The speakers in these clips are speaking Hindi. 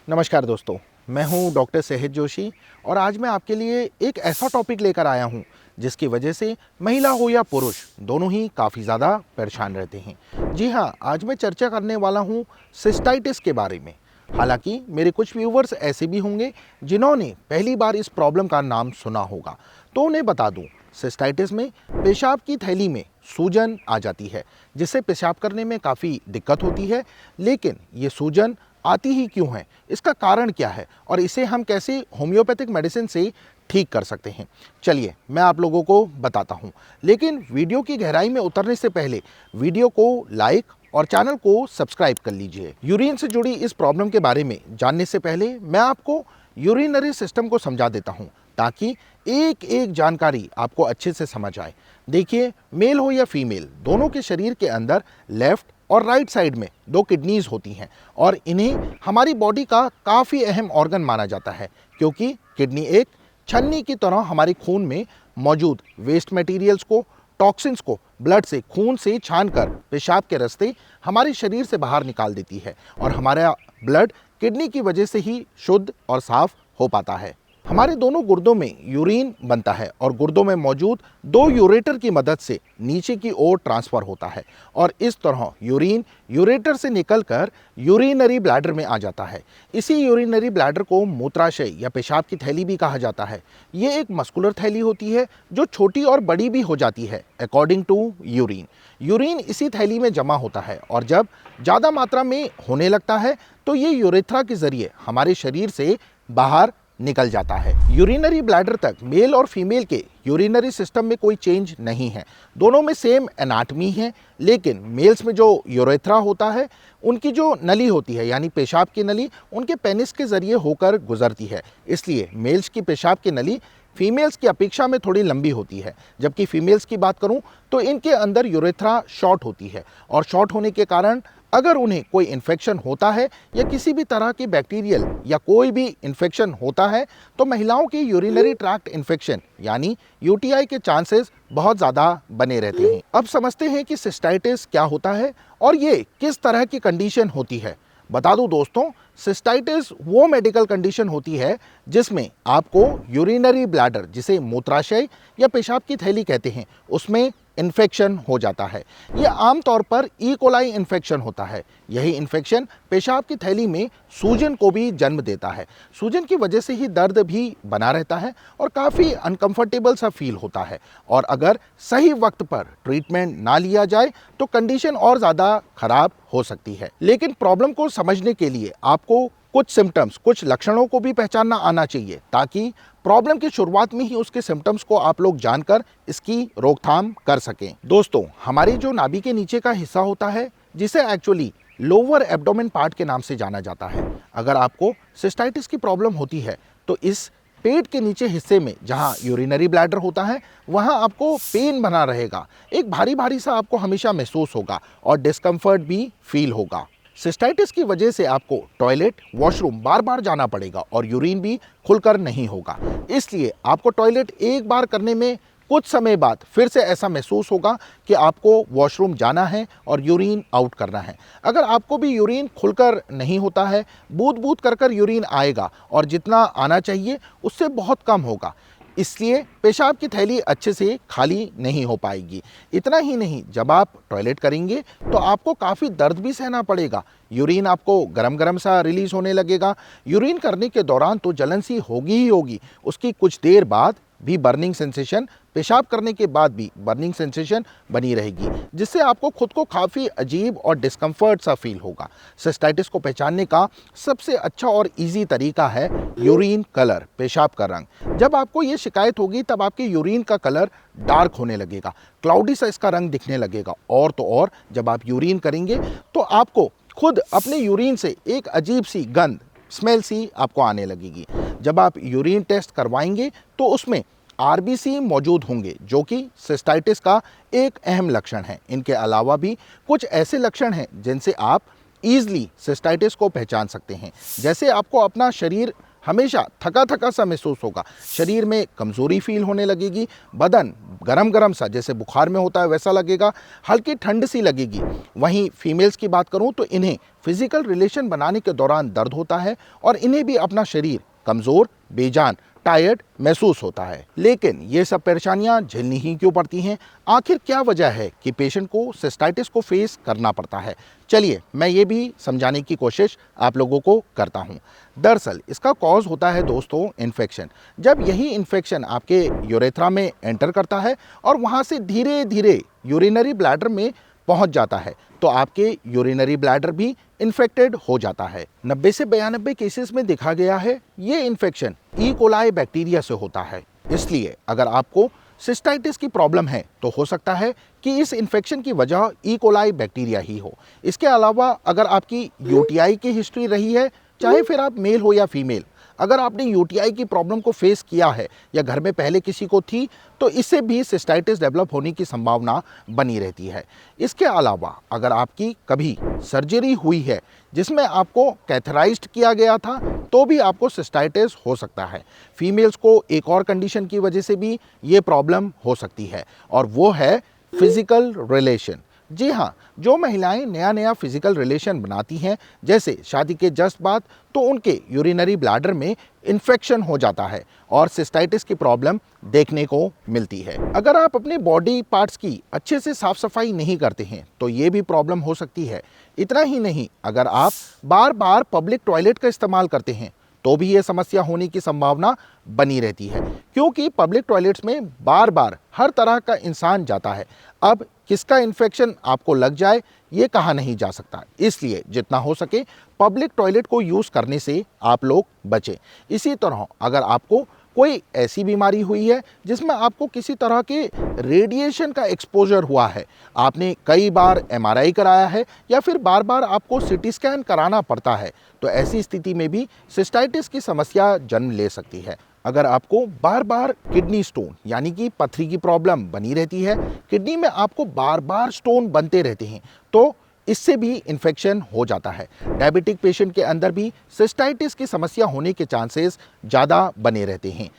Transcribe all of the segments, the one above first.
नमस्कार दोस्तों, मैं हूं डॉक्टर सेहित जोशी और आज मैं आपके लिए एक ऐसा टॉपिक लेकर आया हूं जिसकी वजह से महिला हो या पुरुष दोनों ही काफ़ी ज़्यादा परेशान रहते हैं। जी हां, आज मैं चर्चा करने वाला हूं सिस्टाइटिस के बारे में। हालांकि मेरे कुछ व्यूवर्स ऐसे भी होंगे जिन्होंने पहली बार इस प्रॉब्लम का नाम सुना होगा, तो उन्हें बता दूं, सिस्टाइटिस में पेशाब की थैली में सूजन आ जाती है जिससे पेशाब करने में काफ़ी दिक्कत होती है। लेकिन ये सूजन आती ही क्यों है, इसका कारण क्या है और इसे हम कैसे होम्योपैथिक मेडिसिन से ठीक कर सकते हैं, चलिए मैं आप लोगों को बताता हूं। लेकिन वीडियो की गहराई में उतरने से पहले वीडियो को लाइक और चैनल को सब्सक्राइब कर लीजिए। यूरिन से जुड़ी इस प्रॉब्लम के बारे में जानने से पहले मैं आपको यूरिनरी सिस्टम को समझा देता हूं ताकि एक एक जानकारी आपको अच्छे से समझ आए। देखिए, मेल हो या फीमेल, दोनों के शरीर के अंदर लेफ्ट और राइट साइड में दो किडनीज होती हैं और इन्हें हमारी बॉडी का काफ़ी अहम ऑर्गन माना जाता है क्योंकि किडनी एक छन्नी की तरह हमारे खून में मौजूद वेस्ट मटेरियल्स को, टॉक्सिन्स को ब्लड से, खून से छानकर पेशाब के रास्ते हमारे शरीर से बाहर निकाल देती है और हमारा ब्लड किडनी की वजह से ही शुद्ध और साफ हो पाता है। हमारे दोनों गुर्दों में यूरिन बनता है और गुर्दों में मौजूद दो यूरेटर की मदद से नीचे की ओर ट्रांसफ़र होता है और इस तरह यूरिन यूरेटर से निकलकर यूरिनरी ब्लैडर में आ जाता है। इसी यूरिनरी ब्लैडर को मूत्राशय या पेशाब की थैली भी कहा जाता है। ये एक मस्कुलर थैली होती है जो छोटी और बड़ी भी हो जाती है अकॉर्डिंग टू यूरिन। यूरिन इसी थैली में जमा होता है और जब ज़्यादा मात्रा में होने लगता है तो ये यूरेथ्रा के ज़रिए हमारे शरीर से बाहर निकल जाता है। यूरिनरी ब्लैडर तक मेल और फीमेल के यूरिनरी सिस्टम में कोई चेंज नहीं है, दोनों में सेम एनाटमी है। लेकिन मेल्स में जो यूरेथ्रा होता है, उनकी जो नली होती है यानी पेशाब की नली उनके पेनिस के ज़रिए होकर गुजरती है, इसलिए मेल्स की पेशाब की नली फीमेल्स की अपेक्षा में थोड़ी लंबी होती है। जबकि फीमेल्स की बात करूं तो इनके अंदर यूरेथ्रा शॉर्ट होती है और शॉर्ट होने के कारण अगर उन्हें कोई इन्फेक्शन होता है या किसी भी तरह की बैक्टीरियल या कोई भी इन्फेक्शन होता है तो महिलाओं की यूरिनरी ट्रैक्ट इन्फेक्शन यानी यूटीआई के चांसेस बहुत ज़्यादा बने रहते हैं। अब समझते हैं कि सिस्टाइटिस क्या होता है और ये किस तरह की कंडीशन होती है। बता दूं दोस्तों, सिस्टाइटिस वो मेडिकल कंडीशन होती है जिसमें आपको यूरिनरी ब्लैडर, जिसे मूत्राशय या पेशाब की थैली कहते हैं, उसमें इन्फेक्शन हो जाता है। यह आमतौर पर ई कोलाई इन्फेक्शन होता है। यही इन्फेक्शन पेशाब की थैली में सूजन को भी जन्म देता है। सूजन की वजह से ही दर्द भी बना रहता है और काफ़ी अनकंफर्टेबल सा फील होता है और अगर सही वक्त पर ट्रीटमेंट ना लिया जाए तो कंडीशन और ज़्यादा खराब हो सकती है। लेकिन प्रॉब्लम को समझने के लिए आपको कुछ सिम्टम्स, कुछ लक्षणों को भी पहचानना आना चाहिए ताकि प्रॉब्लम की शुरुआत में ही उसके सिम्टम्स को आप लोग जानकर इसकी रोकथाम कर सकें। दोस्तों, हमारे जो नाभि के नीचे का हिस्सा होता है, जिसे एक्चुअली लोअर एब्डोमेन पार्ट के नाम से जाना जाता है, अगर आपको सिस्टाइटिस की प्रॉब्लम होती है तो इस पेट के नीचे हिस्से में जहां यूरिनरी ब्लैडर होता है वहां आपको पेन बना रहेगा, एक भारी भारी सा आपको हमेशा महसूस होगा और डिस्कम्फर्ट भी फील होगा। सिस्टाइटिस की वजह से आपको टॉयलेट, वॉशरूम बार बार जाना पड़ेगा और यूरिन भी खुलकर नहीं होगा, इसलिए आपको टॉयलेट एक बार करने में कुछ समय बाद फिर से ऐसा महसूस होगा कि आपको वॉशरूम जाना है और यूरिन आउट करना है। अगर आपको भी यूरिन खुलकर नहीं होता है, बूंद बूंद कर कर यूरिन आएगा और जितना आना चाहिए उससे बहुत कम होगा, इसलिए पेशाब की थैली अच्छे से खाली नहीं हो पाएगी। इतना ही नहीं, जब आप टॉयलेट करेंगे तो आपको काफ़ी दर्द भी सहना पड़ेगा। यूरिन आपको गरम गरम सा रिलीज होने लगेगा। यूरिन करने के दौरान तो जलन सी होगी ही होगी, उसकी कुछ देर बाद भी बर्निंग सेंसेशन, पेशाब करने के बाद भी बर्निंग सेंसेशन बनी रहेगी, जिससे आपको खुद को काफ़ी अजीब और डिस्कम्फर्ट सा फील होगा। सिस्टाइटिस को पहचानने का सबसे अच्छा और इजी तरीका है यूरिन कलर, पेशाब का रंग। जब आपको ये शिकायत होगी तब आपके यूरिन का कलर डार्क होने लगेगा, क्लाउडी सा इसका रंग दिखने लगेगा और तो और जब आप यूरिन करेंगे तो आपको खुद अपने यूरिन से एक अजीब सी गंध, स्मेल सी आपको आने लगेगी। जब आप यूरिन टेस्ट करवाएंगे तो उसमें आरबीसी मौजूद होंगे जो कि सिस्टाइटिस का एक अहम लक्षण है। इनके अलावा भी कुछ ऐसे लक्षण हैं जिनसे आप ईजिली सिस्टाइटिस को पहचान सकते हैं। जैसे आपको अपना शरीर हमेशा थका थका सा महसूस होगा, शरीर में कमज़ोरी फील होने लगेगी, बदन गरम गरम सा जैसे बुखार में होता है वैसा लगेगा, हल्की ठंड सी लगेगी। वहीं फीमेल्स की बात करूं तो इन्हें फिजिकल रिलेशन बनाने के दौरान दर्द होता है और इन्हें भी अपना शरीर कमज़ोर, बेजान, टायर्ड महसूस होता है। लेकिन ये सब परेशानियां झेलनी ही क्यों पड़ती हैं? आखिर क्या वजह है कि पेशेंट को सिस्टाइटिस को फेस करना पड़ता है? चलिए मैं ये भी समझाने की कोशिश आप लोगों को करता हूँ। दरअसल इसका कॉज होता है दोस्तों इन्फेक्शन। जब यही इन्फेक्शन आपके यूरेथ्रा में एंटर करता है और वहाँ से धीरे धीरे यूरिनरी ब्लैडर में पहुंच जाता है तो आपके यूरिनरी ब्लैडर भी इन्फेक्टेड हो जाता है। 90 से 92 केसेस में देखा गया है ये इन्फेक्शन ई कोलाई बैक्टीरिया से होता है। इसलिए अगर आपको सिस्टाइटिस की प्रॉब्लम है तो हो सकता है कि इस इन्फेक्शन की वजह ई कोलाई बैक्टीरिया ही हो। इसके अलावा अगर आपकी यूटीआई की हिस्ट्री रही है, चाहे फिर आप मेल हो या फीमेल, अगर आपने यूटीआई की प्रॉब्लम को फेस किया है या घर में पहले किसी को थी तो इससे भी सिस्टाइटिस डेवलप होने की संभावना बनी रहती है। इसके अलावा अगर आपकी कभी सर्जरी हुई है जिसमें आपको कैथराइज्ड किया गया था तो भी आपको सिस्टाइटिस हो सकता है। फीमेल्स को एक और कंडीशन की वजह से भी ये प्रॉब्लम हो सकती है और वो है फिजिकल रिलेशन। जी हाँ, जो महिलाएं नया नया फिजिकल रिलेशन बनाती हैं जैसे शादी के जस्ट बाद, तो उनके यूरिनरी ब्लैडर में इन्फेक्शन हो जाता है और सिस्टाइटिस की प्रॉब्लम देखने को मिलती है। अगर आप अपने बॉडी पार्ट्स की अच्छे से साफ सफाई नहीं करते हैं तो ये भी प्रॉब्लम हो सकती है। इतना ही नहीं, अगर आप बार बार पब्लिक टॉयलेट का इस्तेमाल करते हैं तो भी ये समस्या होने की संभावना बनी रहती है, क्योंकि पब्लिक टॉयलेट्स में बार बार हर तरह का इंसान जाता है। अब किसका इन्फेक्शन आपको लग जाए ये कहा नहीं जा सकता, इसलिए जितना हो सके पब्लिक टॉयलेट को यूज़ करने से आप लोग बचें। इसी तरह अगर आपको कोई ऐसी बीमारी हुई है जिसमें आपको किसी तरह के रेडिएशन का एक्सपोजर हुआ है, आपने कई बार एमआरआई कराया है या फिर बार बार आपको सीटी स्कैन कराना पड़ता है, तो ऐसी स्थिति में भी सिस्टाइटिस की समस्या जन्म ले सकती है। अगर आपको बार बार किडनी स्टोन यानी कि पथरी की प्रॉब्लम बनी रहती है, किडनी में आपको बार बार स्टोन बनते रहते हैं, तो इससे भी इन्फेक्शन हो जाता है। डायबिटिक पेशेंट के अंदर भी सिस्टाइटिस की समस्या होने के चांसेस ज़्यादा बने रहते हैं।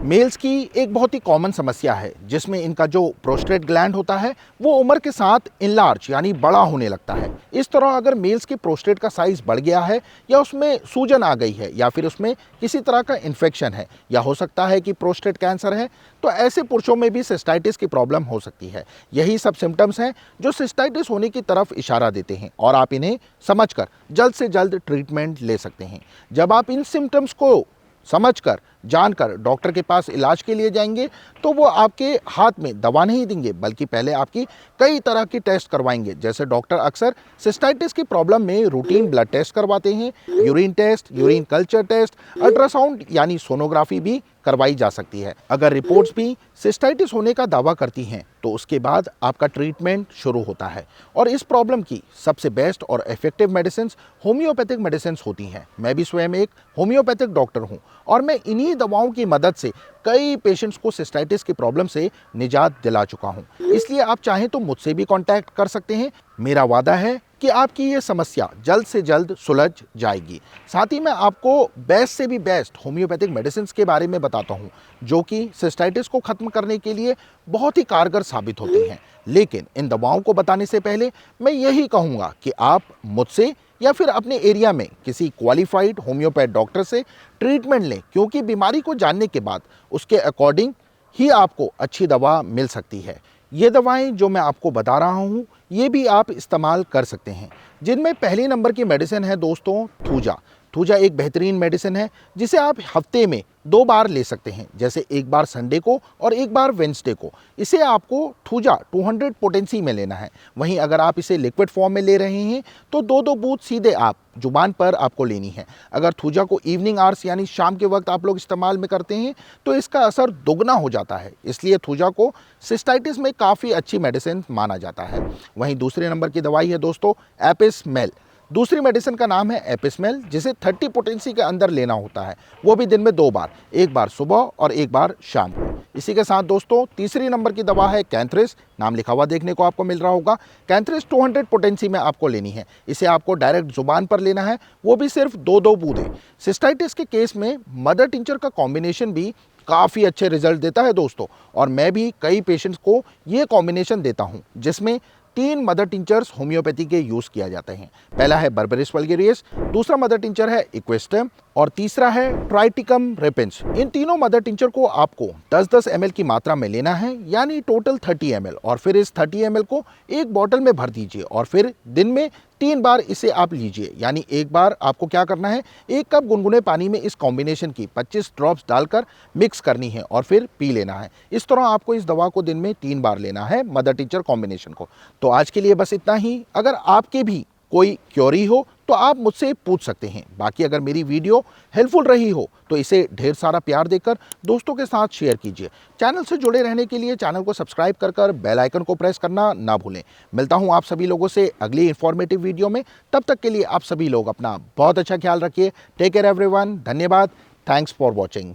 मेल्स की एक बहुत ही कॉमन समस्या है जिसमें इनका जो प्रोस्टेट ग्लैंड होता है वो उम्र के साथ इनलार्ज यानी बड़ा होने लगता है। इस तरह अगर मेल्स की प्रोस्टेट का साइज बढ़ गया है या उसमें सूजन आ गई है या फिर उसमें किसी तरह का इन्फेक्शन है या हो सकता है कि प्रोस्टेट कैंसर है, तो ऐसे पुरुषों में भी सिस्टाइटिस की प्रॉब्लम हो सकती है। यही सब सिम्टम्स हैं जो सिस्टाइटिस होने की तरफ इशारा देते हैं और आप इन्हें समझकर जल्द से जल्द ट्रीटमेंट ले सकते हैं। जब आप इन सिम्टम्स को समझकर जानकर डॉक्टर के पास इलाज के लिए जाएंगे तो वो आपके हाथ में दवा नहीं देंगे बल्कि पहले आपकी कई तरह की टेस्ट करवाएंगे। जैसे डॉक्टर अक्सर सिस्टाइटिस की प्रॉब्लम में रूटीन ब्लड टेस्ट करवाते हैं, urine test, urine culture test, ultrasound यानी सोनोग्राफी भी करवाई जा सकती है। अगर रिपोर्ट्स भी सिस्टाइटिस होने का दावा करती हैं तो उसके बाद आपका ट्रीटमेंट शुरू होता है और इस प्रॉब्लम की सबसे बेस्ट और इफेक्टिव मेडिसिन होम्योपैथिक मेडिसिन होती हैं। मैं भी स्वयं एक होम्योपैथिक डॉक्टर हूं और मैं इन्हीं दवाओं की मदद से कई पेशेंट्स को सिस्टाइटिस की प्रॉब्लम से निजात दिला चुका हूं। इसलिए आप चाहें तो मुझसे भी कांटेक्ट कर सकते हैं। मेरा वादा है कि आपकी ये समस्या जल्द से जल्द सुलझ जाएगी। साथ ही मैं आपको बेस्ट से भी बेस्ट होम्योपैथिक मेडिसिन के बारे में बताता हूँ जो कि सिस्टाइटिस को ख़त्म करने के लिए बहुत ही कारगर साबित होती हैं। लेकिन इन दवाओं को बताने से पहले मैं यही कहूँगा कि आप मुझसे या फिर अपने एरिया में किसी क्वालिफाइड होम्योपैथ डॉक्टर से ट्रीटमेंट लें, क्योंकि बीमारी को जानने के बाद उसके अकॉर्डिंग ही आपको अच्छी दवा मिल सकती है। ये दवाएं जो मैं आपको बता रहा हूँ ये भी आप इस्तेमाल कर सकते हैं, जिनमें पहले नंबर की मेडिसिन है दोस्तों थूजा। थूजा एक बेहतरीन मेडिसिन है जिसे आप हफ्ते में 2 बार ले सकते हैं, जैसे एक बार संडे को और एक बार वेंसडे को। इसे आपको थूजा 200 पोटेंसी में लेना है। वहीं अगर आप इसे लिक्विड फॉर्म में ले रहे हैं तो 2-2 बूंद सीधे आप जुबान पर आपको लेनी है। अगर थूजा को इवनिंग आवर्स यानी शाम के वक्त आप लोग इस्तेमाल में करते हैं तो इसका असर दोगुना हो जाता है, इसलिए थूजा को सिस्टाइटिस में काफ़ी अच्छी मेडिसिन माना जाता है। वहीं दूसरे नंबर की दवाई है दोस्तों एपिसमेल। दूसरी मेडिसिन का नाम है एपिसमेल, जिसे 30 पोटेंसी के अंदर लेना होता है, वो भी दिन में 2 बार, एक बार सुबह और एक बार शाम को। इसी के साथ दोस्तों तीसरी नंबर की दवा है कैंथ्रिस, नाम लिखा हुआ देखने को आपको मिल रहा होगा। कैंथ्रिस 200 पोटेंसी में आपको लेनी है। इसे आपको डायरेक्ट जुबान पर लेना है, वो भी सिर्फ 2-2 बूंदें। सिस्टाइटिस के केस में मदर टिंचर का कॉम्बिनेशन भी काफ़ी अच्छे रिजल्ट देता है दोस्तों, और मैं भी कई पेशेंट्स को ये कॉम्बिनेशन देता हूँ जिसमें 3 मदर टिंचर्स होम्योपैथी के यूज़ किया जाते हैं। पहला है बर्बेरिस वल्गेरियस, दूसरा मदर टिंचर है इक्वेस्टम और तीसरा है ट्राइटिकम रेपेंस। इन तीनों मदर टिंचर को आपको 10-10 ml की मात्रा में लेना है, यानी टोटल 30 ml, और फिर इस 30 ml को एक बॉटल में भर दीजिए और फिर दिन में 3 बार इसे आप लीजिए। यानी एक बार आपको क्या करना है, 1 कप गुनगुने पानी में इस कॉम्बिनेशन की 25 ड्रॉप्स डालकर मिक्स करनी है और फिर पी लेना है। इस तरह आपको इस दवा को दिन में 3 बार लेना है, मदर टिंचर कॉम्बिनेशन को। तो आज के लिए बस इतना ही। अगर आपके भी कोई क्वेरी हो तो आप मुझसे पूछ सकते हैं। बाकी अगर मेरी वीडियो हेल्पफुल रही हो तो इसे ढेर सारा प्यार देकर दोस्तों के साथ शेयर कीजिए। चैनल से जुड़े रहने के लिए चैनल को सब्सक्राइब कर बेल आइकन को प्रेस करना ना भूलें। मिलता हूं आप सभी लोगों से अगली इंफॉर्मेटिव वीडियो में। तब तक के लिए आप सभी लोग अपना बहुत अच्छा ख्याल रखिए। Take care everyone. धन्यवाद। Thanks for watching.